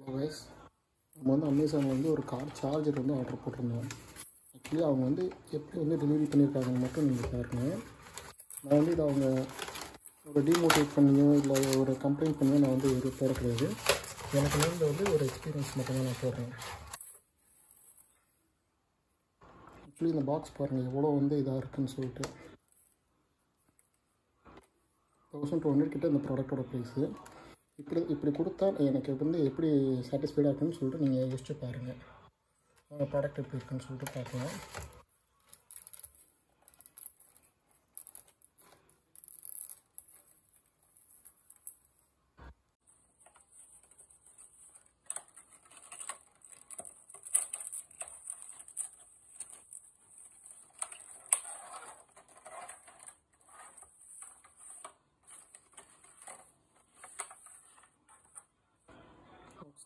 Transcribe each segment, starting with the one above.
Guys, நம்ம வந்து அமேசானில் வந்து ஒரு கார் சார்ஜர் வந்து ஆர்டர் போட்டிருந்தோம். ஆக்சுவலி அவங்க வந்து எப்படி வந்து டெலிவரி பண்ணியிருக்காங்கன்னு மட்டும் நீங்கள் பாருங்கள். நான் வந்து இதை அவங்க ஒரு டிமோட்டிவேட் பண்ணியோ இல்லை ஒரு கம்ப்ளைண்ட் பண்ணியோ நான் வந்து இது போட கிடையாது. எனக்கு வந்து ஒரு எக்ஸ்பீரியன்ஸ் மட்டும்தான் நான் போடுறேன். ஆக்சுவலி இந்த பாக்ஸ் பாருங்கள் எவ்வளோ வந்து இதாக இருக்குதுன்னு சொல்லிட்டு 1200 கிட்ட இந்த ப்ராடக்டோட ப்ரைஸு. இப்படி கொடுத்தா எனக்கு வந்து எப்படி சாட்டிஸ்ஃபைடாக இருக்குன்னு சொல்லிட்டு நீங்கள் யோசிச்சு பாருங்கள். அவங்க ப்ராடக்ட் எப்படி இருக்குன்னு சொல்லிட்டு பார்க்கலாம்.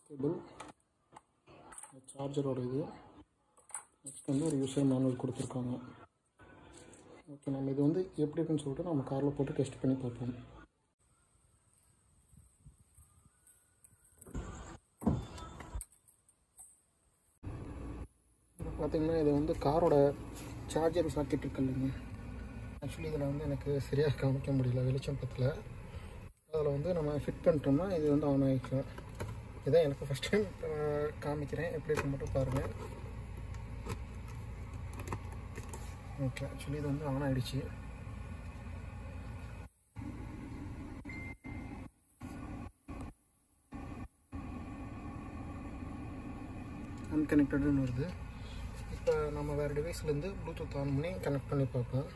கேபிள், சார்ஜரோட இது, நெக்ஸ்ட் வந்து ஒரு யூசர் மேனுவல் கொடுத்துருக்காங்க. ஓகே, நம்ம இது வந்து எப்படி இருக்குன்னு சொல்லிட்டு நம்ம காரில் போட்டு டெஸ்ட் பண்ணி பார்ப்போம். பார்த்திங்கன்னா இது வந்து காரோட சார்ஜர் சாக்கெட் இருக்கு இல்லைங்க. ஆக்சுவலி இதில் வந்து எனக்கு சரியாக காமிக்க முடியல வெளிச்சம் பத்தில். அதில் வந்து நம்ம ஃபிட் பண்ணிட்டோம்னா இது வந்து ஆன் ஆகிக்கும். இதான் எனக்கு ஃபஸ்ட் டைம் காமிக்கிறேன், எப்படி இருக்கு மட்டும் பாருங்கள். ஓகே, ஆக்சுவலி இது வந்து ஆன் ஆகிடுச்சு. அன்கனெக்டடுன்னு வருது. இப்போ நம்ம வேறு டிவைஸ்லேருந்து ப்ளூடூத் ஆன் பண்ணி கனெக்ட் பண்ணி பார்ப்போம்.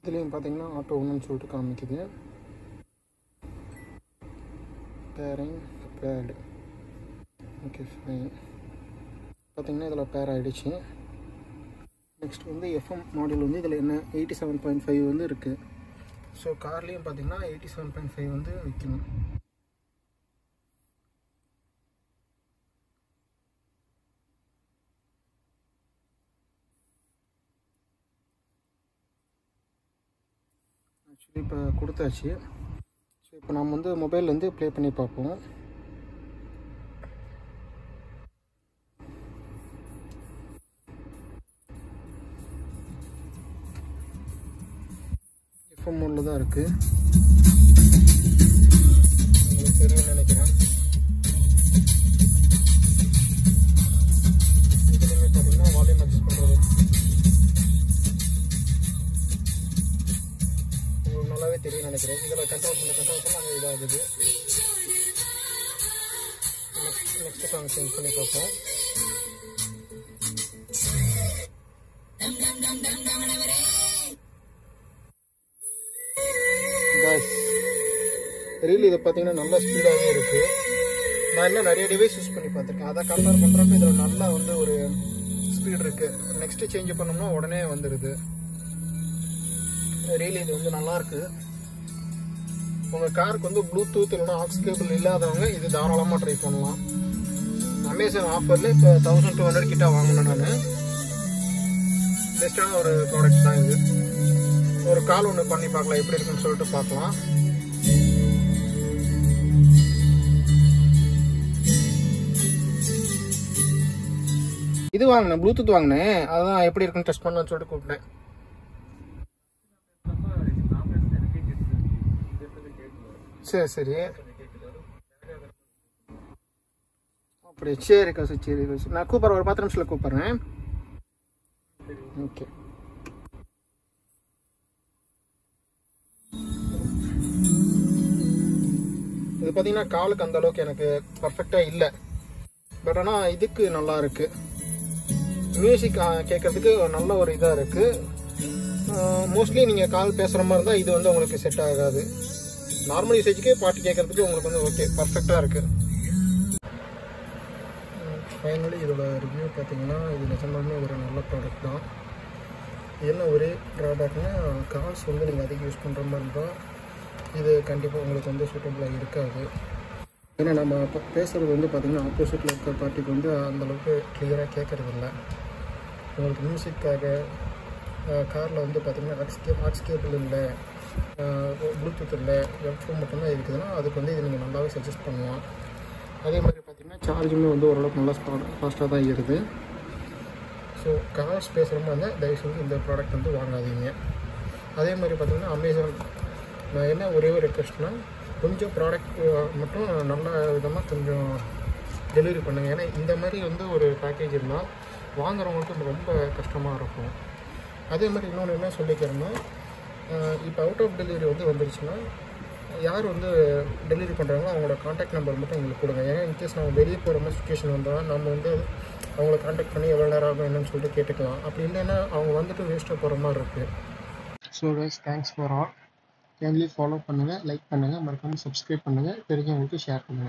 இதுலேயும் பார்த்தீங்கன்னா ஆட்டோ ஒன்றுன்னு சொல்லிட்டு காமிக்குது. பேரிங் பேடு. Okay fine. பார்த்தீங்கன்னா இதில் பேர் ஆகிடுச்சு. நெக்ஸ்ட் வந்து எஃப்எம் மாடல் வந்து இதில் என்ன 87.5 வந்து இருக்குது. ஸோ கார்லேயும் பார்த்தீங்கன்னா 87.5 வந்து வைக்கணும். ஆக்சுவலி இப்போ கொடுத்தாச்சு. ஸோ இப்போ நம்ம வந்து மொபைல்லேருந்து ப்ளே பண்ணி பார்ப்போம். எஃப்எம் மோடில் தான் இருக்குது. உங்களுக்கு தெரியும்னு நினைக்கிறேன். இதுலேயுமே பார்த்தீங்கன்னா வால்யூம் அட்ஜஸ்ட் பண்ணுறது உங்களுக்கு நல்லாவே தெரியும் நினைக்கிறேன். இதில் கண்ட்ரோல் நாங்கள் இதாகுது. நெக்ஸ்ட் சாங் சேஞ்ச் பண்ணி பார்ப்போம். ரீல் இது பார்த்தீங்கன்னா நல்லா ஸ்பீடாகவே இருக்குது. நான் இன்னும் நிறைய டிவைஸ் யூஸ் பண்ணி பார்த்துருக்கேன். அதை கம்பேர் பண்ணுறப்ப இதில் நல்லா வந்து ஒரு ஸ்பீட் இருக்குது. நெக்ஸ்ட்டு சேஞ்ச் பண்ணோம்னா உடனே வந்துடுது. ரீல் இது வந்து நல்லாயிருக்கு. உங்கள் காருக்கு வந்து ப்ளூடூத் இல்லைனா ஆக்ஸ் கேபிள் இல்லாதவங்க இது தாராளமாக ட்ரை பண்ணலாம். அமேசான் ஆஃபரில் இப்போ 1200 கிட்ட வாங்கினேன் நான். பெஸ்ட்டான ஒரு ப்ராடக்ட் தான் இது. ஒரு கால் ஒன்று பண்ணி பார்க்கலாம், எப்படி இருக்குன்னு சொல்லிட்டு பார்க்கலாம். இது வாங்கினேன், ப்ளூடூத் வாங்கினேன். அதான் எப்படி இருக்குன்னு டெஸ்ட் பண்ணலான்னு சொல்லிட்டு கூப்பிட்டேன். சரி சரி, அப்படி சரி காசு. சரி காசு, நான் கூப்பிட்றேன், ஒரு 10 நிமிஷத்தில் கூப்பிட்றேன். ஓகே. இது பார்த்தீங்கன்னா காலுக்கு அந்த அளவுக்கு எனக்கு பர்ஃபெக்டாக இல்லை. பட் ஆனால் இதுக்கு நல்லா இருக்குது. மியூசிக் கேட்குறதுக்கு நல்ல ஒரு இதாக இருக்குது. மோஸ்ட்லி நீங்கள் கால் பேசுகிற மாதிரி இருந்தால் இது வந்து உங்களுக்கு செட் ஆகாது. நார்மல் யூசேஜுக்கு பாட்டு கேட்குறதுக்கு உங்களுக்கு வந்து ஓகே பர்ஃபெக்டாக இருக்குது. ஃபைனலி இதோட ரிவ்யூ பார்த்தீங்கன்னா இது நிஜமாலுமே ஒரு நல்ல ப்ராடக்ட் தான். என்ன ஒரே ட்ராபேக்னா கால்ஸ் வந்து நீங்கள் அதிகம் யூஸ் பண்ணுற மாதிரி இருந்தால் இது கண்டிப்பாக உங்களுக்கு வந்து சூட்டபுளாக இருக்காது. ஏன்னா நம்ம பேசுகிறது வந்து பார்த்திங்கன்னா ஆப்போசிட்டில் இருக்கிற பார்ட்டிக்கு வந்து அந்தளவுக்கு கிளியராக கேட்குறதில்ல. உங்களுக்கு மியூசிக்காக காரில் வந்து பார்த்திங்கன்னா ஆக்ஸ் கேபிள் இல்லை, ப்ளூடூத் இல்லை, ஹெட்ஃபோன் மட்டும்தான் இருக்குதுன்னா அதுக்கு வந்து இது நீங்கள் நல்லாவே சஜஸ்ட் பண்ணலாம். அதே மாதிரி பார்த்திங்கன்னா சார்ஜுமே வந்து ஓரளவுக்கு நல்லா ஃபாஸ்ட்டாக தான் ஏறுது. ஸோ கார்ஸ் பேசுகிறோமா இருந்தால் தயவுசெய்து இந்த ப்ராடக்ட் வந்து வாங்காதீங்க. அதே மாதிரி பார்த்திங்கன்னா அமேசான் நான் என்ன ஒரே ஒரு ரெக்வெஸ்ட்னால் கொஞ்சம் ப்ராடக்ட் மட்டும் நல்ல விதமாக கொஞ்சம் டெலிவரி பண்ணுங்கள். ஏன்னா இந்த மாதிரி வந்து ஒரு பேக்கேஜ் இருந்தால் வாங்குறவங்களுக்கு ரொம்ப கஷ்டமாக இருக்கும். அதே மாதிரி இன்னொன்று என்ன சொல்லிக்கிறேன்னா, இப்போ அவுட் ஆஃப் டெலிவரி வந்து வந்துருச்சுன்னா யார் வந்து டெலிவரி பண்ணுறாங்களோ அவங்களோட காண்டாக்ட் நம்பர் மட்டும் எங்களுக்கு கொடுங்க. ஏன்னா இன்கேஸ் நம்ம வெளியே போகிற மாதிரி சுச்சுவேஷன் வந்தால் நம்ம வந்து அவங்கள காண்டாக்ட் பண்ணி எவ்வளோ நேரம் ஆகும் என்னன்னு சொல்லிட்டு கேட்டுக்கலாம். அப்படி இல்லைன்னா அவங்க வந்துட்டு வேஸ்ட்டாக போகிற மாதிரி இருக்குது. So guys, thanks for all. Kindly follow பண்ணுங்கள், லைக் பண்ணுங்கள், மறக்காமல் சப்ஸ்கிரைப் பண்ணுங்கள், தெரிஞ்சவங்களுக்கு ஷேர் பண்ணுங்கள்.